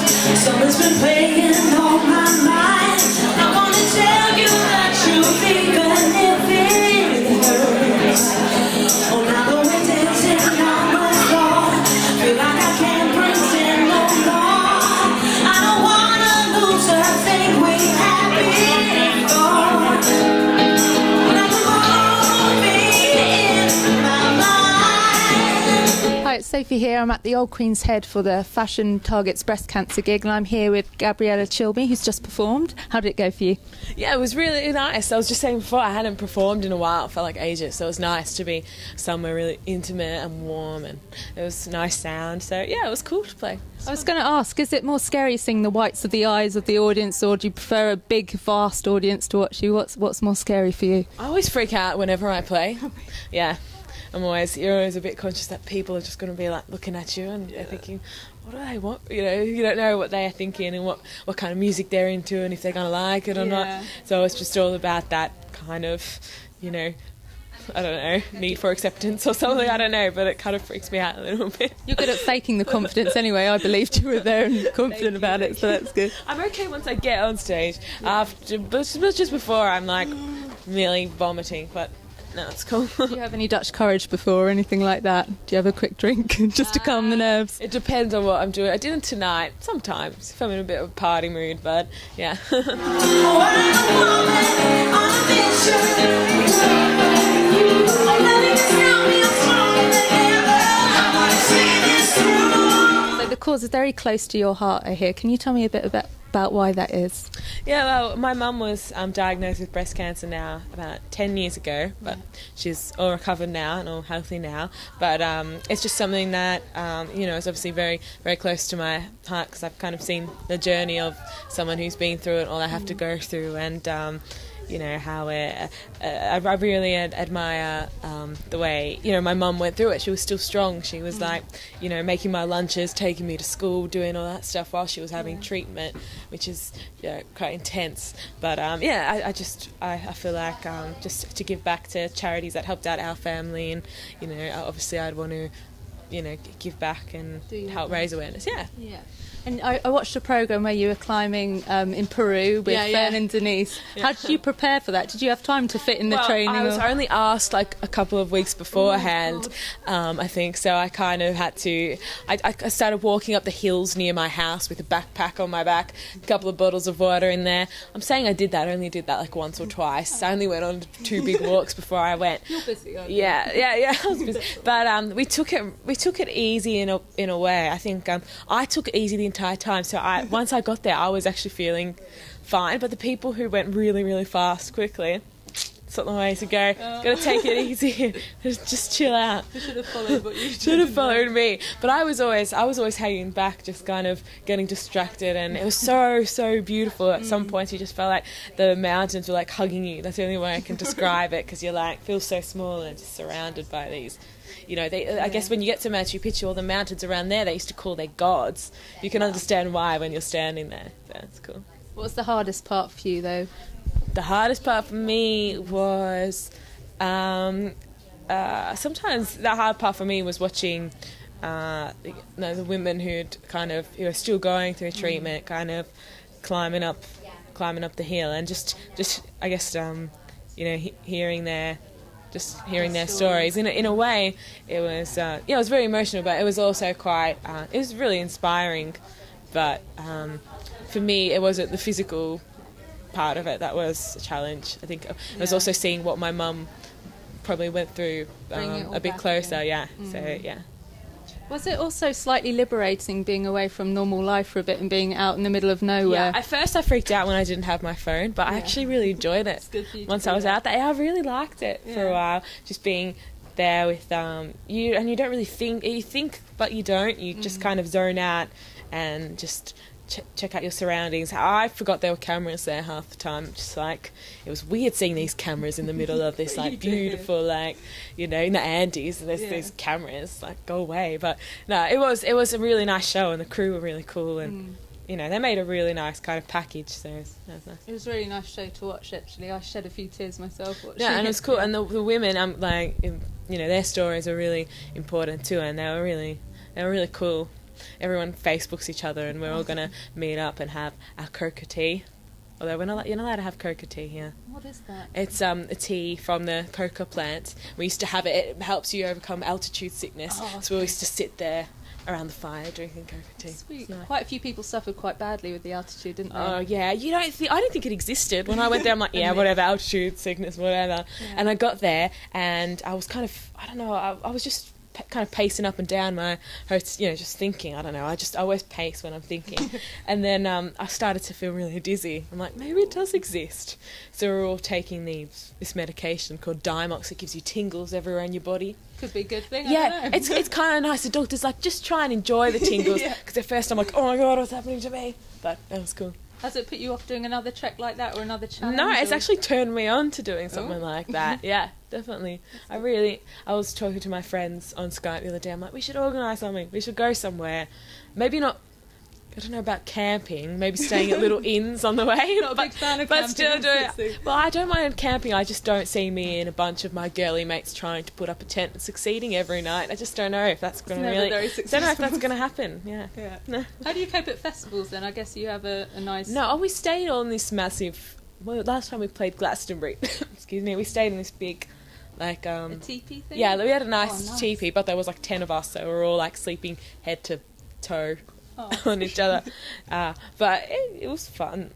Something's been playing on my mind. I wanna tell you that you even if it hurts. Oh, now that we're dancing on the floor, feel like I can't pretend no more. I don't wanna lose a thing we had before. Like a movie in my mind. Hi, it's Sophie here. I'm at the Old Queen's Head for the Fashion Targets breast cancer gig, and I'm here with Gabriella Cilmi, who's just performed. How did it go for you? Yeah, it was really nice. I was just saying before, I hadn't performed in a while. It felt like ages, so it was nice to be somewhere really intimate and warm, and it was nice sound. So yeah, it was cool to play. I was going to ask, is it more scary seeing the whites of the eyes of the audience, or do you prefer a big, vast audience to watch you? What's more scary for you? I always freak out whenever I play. Yeah. You're always a bit conscious that people are just going to be like looking at you and they're thinking, what do they want? You know, you don't know what they're thinking and what kind of music they're into and if they're going to like it or not. So it's just all about that kind of, you know, I don't know, need for acceptance or something, I don't know, but it kind of freaks me out a little bit. You're good at faking the confidence anyway. I believed you were there and confident about it, so that's good. I'm okay once I get on stage. After, but just before, I'm like nearly vomiting, but no, it's cool. Do you have any Dutch courage before or anything like that? Do you have a quick drink just to calm the nerves? It depends on what I'm doing. I didn't tonight, sometimes, if I'm in a bit of a party mood, but yeah. So the cause is very close to your heart, I hear. Can you tell me a bit about why that is? Yeah, well, my mum was diagnosed with breast cancer now about 10 years ago, but she's all recovered now and all healthy now. But it's just something that, you know, is obviously very, very close to my heart because I've kind of seen the journey of someone who's been through it, all I have to go through, and you know, how I really admire the way, you know, my mum went through it. She was still strong. She was like, you know, making my lunches, taking me to school, doing all that stuff while she was having treatment, which is, you know, quite intense. But yeah, I feel like just to give back to charities that helped out our family, and, you know, obviously I'd want to, you know, give back and help raise awareness. Yeah. And I watched a programme where you were climbing in Peru with Fern and Denise. How did you prepare for that? Did you have time to fit in the training? I was only asked like a couple of weeks beforehand, I think, so I kind of had to... I started walking up the hills near my house with a backpack on my back, a couple of bottles of water in there. I'm saying I only did that like once or twice. I only went on 2 big walks before I went. You're busy, aren't you? Yeah, I was busy. But we took it easy in a way. I think I took it easy the entire time, so once I got there I was actually feeling fine, but the people who went really, really fast quickly, it's not the way to go. Gotta take it easy. Just chill out. You should have followed what you should have followed me. But I was always hanging back, just kind of getting distracted, and it was so beautiful. At some points you just felt like the mountains were like hugging you. That's the only way I can describe it, because you're like, feel so small and just surrounded by these, you know, I guess when you get to Machu Picchu, all the mountains around there, they used to call their gods. You can understand why when you're standing there. So that's cool. What's the hardest part for you, though? The hardest part for me was... sometimes the hard part for me was watching the women who are still going through treatment, kind of climbing up the hill, and just I guess, you know, hearing their stories. In a way, it was it was very emotional, but it was also quite it was really inspiring. But for me, it wasn't the physical part of it that was a challenge. I think it was also seeing what my mum probably went through a bit closer. So yeah. Was it also slightly liberating being away from normal life for a bit and being out in the middle of nowhere? Yeah, at first I freaked out when I didn't have my phone, but I actually really enjoyed it. Once I was out there, I really liked it for a while, just being there with you, and you don't really think, you think but you don't, you just kind of zone out and just check out your surroundings. I forgot there were cameras there half the time. Just like, it was weird seeing these cameras in the middle of this like beautiful, like, you know, in the Andes, and there's these cameras, like, go away. But no, it was a really nice show, and the crew were really cool, and you know, they made a really nice kind of package, so it was nice. It was a really nice show to watch, actually. I shed a few tears myself watching it. Yeah, and it was cool, and the women, like, you know, their stories are really important too, and they were really cool. everyone Facebooks each other, and we're all going to meet up and have our cocoa tea. Although you're not allowed to have cocoa tea here. What is that? It's a tea from the cocoa plant. We used to have it. It helps you overcome altitude sickness. Oh, okay. So we used to sit there around the fire drinking cocoa tea. Sweet. It's nice. Quite a few people suffered quite badly with the altitude, didn't they? Oh yeah, I didn't think it existed. When I went there, I'm like, yeah, whatever, altitude sickness, whatever. Yeah. And I got there, and I was kind of, I don't know, I was just kind of pacing up and down my hotel, just thinking. I don't know. I always pace when I'm thinking. And then I started to feel really dizzy. I'm like, maybe it does exist. So we're all taking this medication called Dimox. It gives you tingles everywhere in your body. Could be a good thing. Yeah, I don't know. it's kind of nice. The doctor's like, just try and enjoy the tingles. Because at first I'm like, oh my God, what's happening to me? But that was cool. Has it put you off doing another trek like that or another challenge? No, it's or? actually turned me on to doing something like that. Yeah, definitely. I was talking to my friends on Skype the other day. I'm like, we should organise something. We should go somewhere. Maybe not, I don't know about camping, maybe staying at little inns on the way. Not a big fan of but camping. still do it. Well, I don't mind camping. I just don't see me and a bunch of my girly mates trying to put up a tent and succeeding every night. I just don't know if that's going to really... don't know if that's going to happen. Yeah. No. How do you cope at festivals then? I guess you have a nice... No, we stayed on this massive... Well, last time we played Glastonbury, excuse me, we stayed in this big... like a teepee thing? Yeah, we had a nice teepee, but there was like 10 of us, so we were all like sleeping head to toe on each other. But it was fun.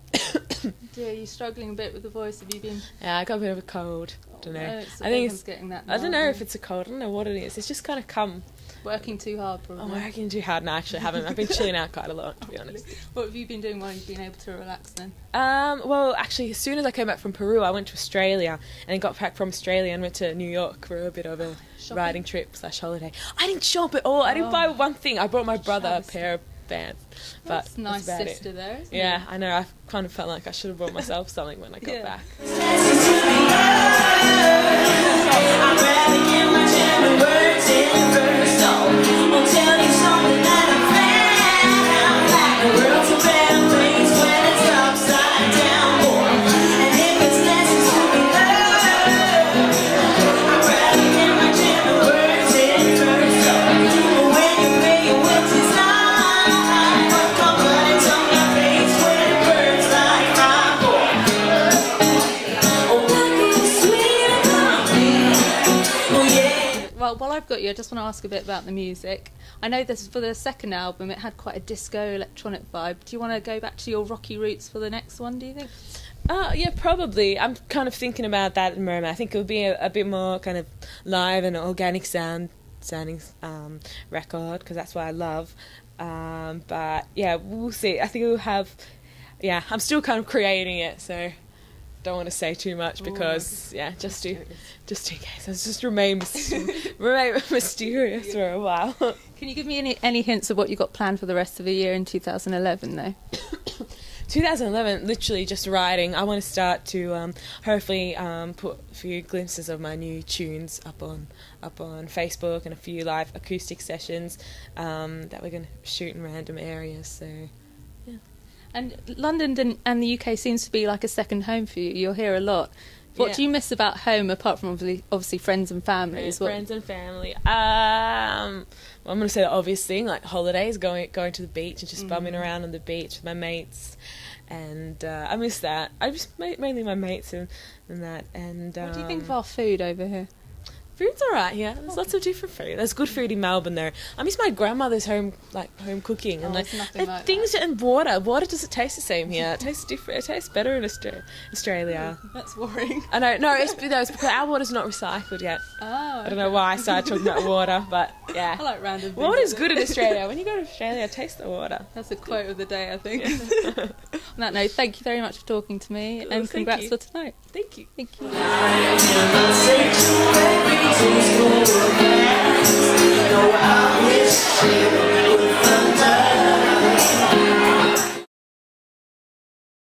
Dear, you're struggling a bit with the voice. Have you been... Yeah, I got a bit of a cold. Don't know. No, I think it's getting that. I don't know if it's a cold. I don't know what it is. It's just kind of come. Working too hard, probably. I'm working too hard. No, I actually haven't. I've been chilling out quite a lot, to be honest. What have you been doing while you've been able to relax then? Well, actually, as soon as I came back from Peru, I went to Australia and then got back from Australia and went to New York for a bit of a riding trip / holiday. I didn't shop at all. I didn't buy one thing. I bought my brother a pair of pants. But that's nice sister there, isn't it? I know. I kind of felt like I should have bought myself something when I got back. I'd rather give my gentle words in verse. I'll tell you something that I found. The world's a better place when it's upside down, boy. And if it's lessons to be learned, I'd rather give my gentle words in verse. When you pay your will to time, come running on my face when it burns like fire, boy. Oh, nothing sweet. Well, while I've got you, I just want to ask a bit about the music. I know this for the second album, it had quite a disco electronic vibe. Do you want to go back to your rocky roots for the next one, do you think? Yeah, probably. I'm kind of thinking about that at the moment. I think it would be a bit more kind of live and organic sounding record, because that's what I love. But yeah, we'll see. I think we'll have... Yeah, I'm still kind of creating it, so... Don't want to say too much because just in case. Let's just remain mysterious for a while. Can you give me any hints of what you got planned for the rest of the year in 2011 though? 2011, literally just writing. I want to start to hopefully put a few glimpses of my new tunes up on Facebook and a few live acoustic sessions that we're going to shoot in random areas. So. And London and the UK seems to be like a second home for you. You're here a lot. What do you miss about home, apart from obviously friends and family? Friends and family. Well, I'm going to say the obvious thing, like holidays, going to the beach and just bumming around on the beach with my mates. And I miss that. I just mainly my mates and that. And what do you think of our food over here? Food's alright here. There's lots of different food. There's good food in Melbourne though. I miss my grandmother's home cooking and things and water. Water doesn't taste the same here. It tastes different. It tastes better in Australia. That's worrying. I know. No, it's because our water's not recycled yet. Oh. I don't know why I started talking about water, but yeah. I like random. Water's good in Australia. When you go to Australia, taste the water. That's a quote of the day, I think. On that note, thank you very much for talking to me, and congrats for tonight. Thank you. Thank you. No, I wish